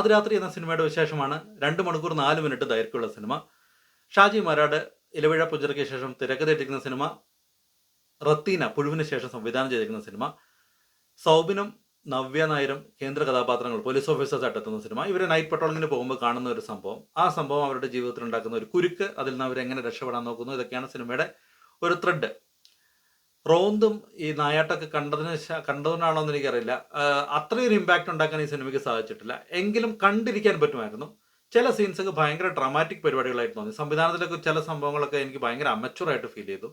പാതിരാത്രി എന്ന സിനിമയുടെ വിശേഷമാണ്. 2 മണിക്കൂർ 4 മിനിറ്റ് ദൈർഘ്യമുള്ള സിനിമ. ഷാജി മാരാട് ഇലവിഴ പുഞ്ചിറയ്ക്ക് ശേഷം തിരക്കഥയിട്ടിരിക്കുന്ന സിനിമ. റത്തീന പുഴുവിന് ശേഷം സംവിധാനം ചെയ്തിരിക്കുന്ന സിനിമ. സൗബിനും നവ്യ നായരും കേന്ദ്ര കഥാപാത്രങ്ങൾ പോലീസ് ഓഫീസേഴ്സായിട്ട് എത്തുന്ന സിനിമ. ഇവർ നൈറ്റ് പട്രോളിങ്ങിന് പോകുമ്പോൾ കാണുന്ന ഒരു സംഭവം. ആ സംഭവം അവരുടെ ജീവിതത്തിൽ ഉണ്ടാക്കുന്ന ഒരു കുരുക്ക്, അതിൽ നിന്ന് അവരെങ്ങനെ രക്ഷപ്പെടാൻ നോക്കുന്നു, ഇതൊക്കെയാണ് സിനിമയുടെ ഒരു ത്രെഡ്. റോന്തും ഈ നായാട്ടൊക്കെ കണ്ടതുകൊണ്ടാണോ എന്ന് എനിക്കറിയില്ല, അത്രയൊരു ഇമ്പാക്റ്റ് ഉണ്ടാക്കാൻ ഈ സിനിമയ്ക്ക് സാധിച്ചിട്ടില്ല. എങ്കിലും കണ്ടിരിക്കാൻ പറ്റുമായിരുന്നു. ചില സീൻസൊക്കെ ഭയങ്കര ഡ്രാമാറ്റിക് പരിപാടികളായിട്ട് തോന്നി. സംവിധാനത്തിലൊക്കെ ചില സംഭവങ്ങളൊക്കെ എനിക്ക് ഭയങ്കര അമച്ചുറായിട്ട് ഫീൽ ചെയ്തു.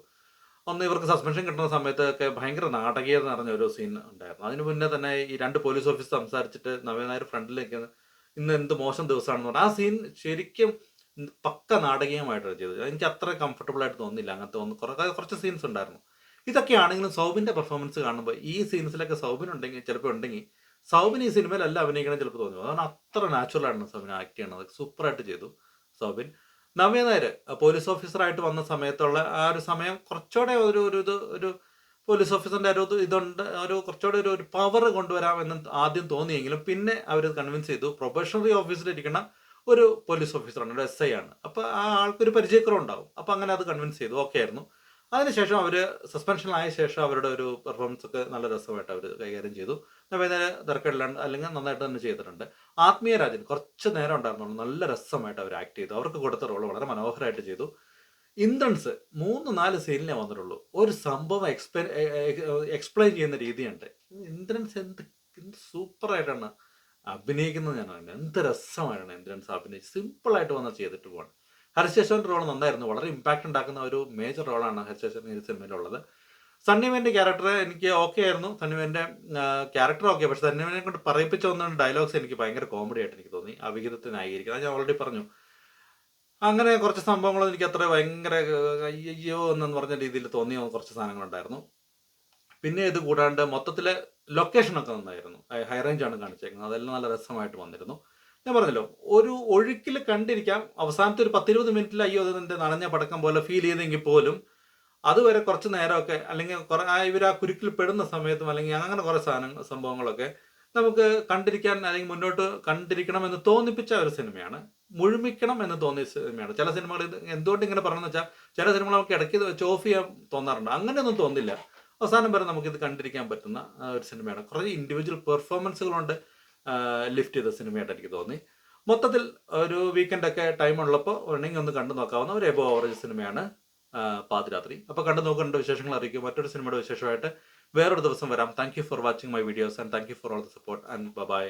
ഒന്ന് ഇവർക്ക് സസ്പെൻഷൻ കിട്ടുന്ന സമയത്തൊക്കെ ഭയങ്കര നാടകീയത നിറഞ്ഞ ഒരു സീൻ ഉണ്ടായിരുന്നു. അതിന് മുന്നേ തന്നെ ഈ 2 പോലീസ് ഓഫീസർ സംസാരിച്ചിട്ട് നവ്യ നായർ ഫ്രണ്ടിലേക്ക് ഇന്ന് എന്ത് മോശം ദിവസമാണെന്ന് പറഞ്ഞാൽ ആ സീൻ ശരിക്കും പക്ക നാടകീയമായിട്ടാണ് ചെയ്തത്. എനിക്ക് അത്ര കംഫർട്ടബിൾ ആയിട്ട് തോന്നില്ല. അങ്ങനത്തെ കുറച്ച് സീൻസ് ഉണ്ടായിരുന്നു. ഇതൊക്കെയാണെങ്കിലും സൗബിൻ്റെ പെർഫോമൻസ് കാണുമ്പോൾ ഈ സീൻസിലൊക്കെ സൗബിൻ ഉണ്ടെങ്കിൽ ചിലപ്പോൾ സൗബിൻ ഈ സിനിമയിലല്ല അഭിനയിക്കണം ചിലപ്പോൾ തോന്നി. അതാണ് അത്ര നാച്ചുറലാണ് സൗബിൻ ആക്ട് ചെയ്യണത്. സൂപ്പറായിട്ട് ചെയ്തു സൗബിൻ. നവ്യ നായർ പോലീസ് ഓഫീസറായിട്ട് വന്ന സമയത്തുള്ള ആ ഒരു സമയം കുറച്ചുകൂടെ ഒരു പോലീസ് ഓഫീസറിൻ്റെ കുറച്ചുകൂടെ ഒരു പവർ കൊണ്ടുവരാമെന്ന് ആദ്യം തോന്നിയെങ്കിലും പിന്നെ അവർ കൺവിൻസ് ചെയ്തു പ്രൊബേഷണറി ഓഫീസിലിരിക്കുന്ന ഒരു പോലീസ് ഓഫീസറാണ്, ഒരു SI ആണ്. അപ്പോൾ ആ ആൾക്കൊരു പരിചയക്കുറവുണ്ടാവും. അപ്പോൾ അങ്ങനെ അത് കൺവിൻസ് ചെയ്തു, ഓക്കെ ആയിരുന്നു. അതിനുശേഷം അവർ സസ്പെൻഷനിലായ ശേഷം അവരുടെ ഒരു പെർഫോമൻസ് ഒക്കെ നല്ല രസമായിട്ട് അവർ കൈകാര്യം ചെയ്തു. നവ്യ തിരക്കില്ലാണ്ട് അല്ലെങ്കിൽ നന്നായിട്ട് തന്നെ ചെയ്തിട്ടുണ്ട്. ആത്മീയരാജൻ കുറച്ച് നേരം ഉണ്ടായിരുന്നുള്ളൂ, നല്ല രസമായിട്ട് അവർ ആക്ട് ചെയ്തു. അവർക്ക് കൊടുത്ത റോള് വളരെ മനോഹരമായിട്ട് ചെയ്തു. ഇന്ദ്രൻസ് 3-4 സീനിലേ വന്നിട്ടുള്ളൂ. ഒരു സംഭവം എക്സ്പ്ലെയിൻ ചെയ്യുന്ന രീതിയുണ്ട്. ഇന്ദ്രൻസ് എന്ത് സൂപ്പറായിട്ടാണ് അഭിനയിക്കുന്നത്. ഞാൻ എന്ത് രസമായിട്ടാണ് ഇന്ദ്രൻസ് അഭിനയിച്ച് സിമ്പിളായിട്ട് വന്ന് ചെയ്തിട്ട് പോകണം. ഹരിശേഷൻ്റെ റോൾ നന്നായിരുന്നു. വളരെ ഇമ്പാക്റ്റ് ഉണ്ടാക്കുന്ന ഒരു മേജർ റോളാണ് ഹരിശേഷൻ ഈ സിനിമയിലുള്ളത്. സണ്ണിവേൻ്റെ ക്യാരക്ടർ എനിക്ക് ഓക്കെ ആയിരുന്നു. സണ്ണിവേൻ്റെ ക്യാരക്ടർ ഓക്കെ, പക്ഷെ സണ്ണിവേനെ കൊണ്ട് പറയിപ്പിച്ച ഒന്നാണ് ഡയലോഗ്സ് എനിക്ക് ഭയങ്കര കോമഡി ആയിട്ട് എനിക്ക് തോന്നി. ആ വിഹിതത്തെ ന്യായീകരിക്കുന്നത് ഞാൻ ഓൾറെഡി പറഞ്ഞു. അങ്ങനെ കുറച്ച് സംഭവങ്ങൾ എനിക്ക് അത്ര ഭയങ്കര അയ്യോ എന്നു പറഞ്ഞ രീതിയിൽ തോന്നിയ കുറച്ച് സാധനങ്ങളുണ്ടായിരുന്നു. പിന്നെ ഇത് കൂടാണ്ട് മൊത്തത്തിൽ ലൊക്കേഷനൊക്കെ നന്നായിരുന്നു. ഹൈ റേഞ്ചാണ് കാണിച്ചേക്കുന്നത്. അതെല്ലാം നല്ല രസമായിട്ട് വന്നിരുന്നു. ഞാൻ പറഞ്ഞല്ലോ, ഒരു ഒഴുക്കിൽ കണ്ടിരിക്കാം. അവസാനത്തെ ഒരു 10-20 മിനിറ്റിൽ അയ്യോ അതിൻ്റെ നനഞ്ഞ പടക്കം പോലെ ഫീൽ ചെയ്തെങ്കിൽ പോലും അതുവരെ കുറച്ച് നേരമൊക്കെ അല്ലെങ്കിൽ ഇവർ ആ കുരുക്കിൽ പെടുന്ന സമയത്തും അല്ലെങ്കിൽ അങ്ങനെ കുറേ സംഭവങ്ങളൊക്കെ നമുക്ക് കണ്ടിരിക്കാൻ അല്ലെങ്കിൽ മുന്നോട്ട് കണ്ടിരിക്കണമെന്ന് തോന്നിപ്പിച്ച ഒരു സിനിമയാണ്. മുഴുമിക്കണം എന്ന് തോന്നിയ സിനിമയാണ്. ചില സിനിമകൾ എന്തുകൊണ്ട് ഇങ്ങനെ പറഞ്ഞെന്ന് വെച്ചാൽ ചില സിനിമകൾ നമുക്ക് ഇടയ്ക്ക് വെച്ച് ഓഫ് ചെയ്യാൻ തോന്നാറുണ്ട്. അങ്ങനെയൊന്നും തോന്നില്ല. അവസാനം വരെ നമുക്കിത് കണ്ടിരിക്കാൻ പറ്റുന്ന ഒരു സിനിമയാണ്. കുറേ ഇൻഡിവിജ്വൽ പെർഫോമൻസുകളുണ്ട് ലിഫ്റ്റ് ചെയ്ത സിനിമയായിട്ട് എനിക്ക് തോന്നി. മൊത്തത്തിൽ ഒരു വീക്കെൻഡൊക്കെ ടൈം ഉള്ളപ്പോൾ വേണമെങ്കിൽ ഒന്ന് കണ്ടു നോക്കാവുന്ന ഒരു എബോ ആവറേജ് സിനിമയാണ് പാതിരാത്രി. അപ്പോൾ കണ്ടു നോക്കേണ്ട വിശേഷങ്ങൾ അറിയിക്കും. മറ്റൊരു സിനിമയുടെ വിശേഷമായിട്ട് വേറൊരു ദിവസം വരാം. Thank you for watching my videos and thank you for all the support and by.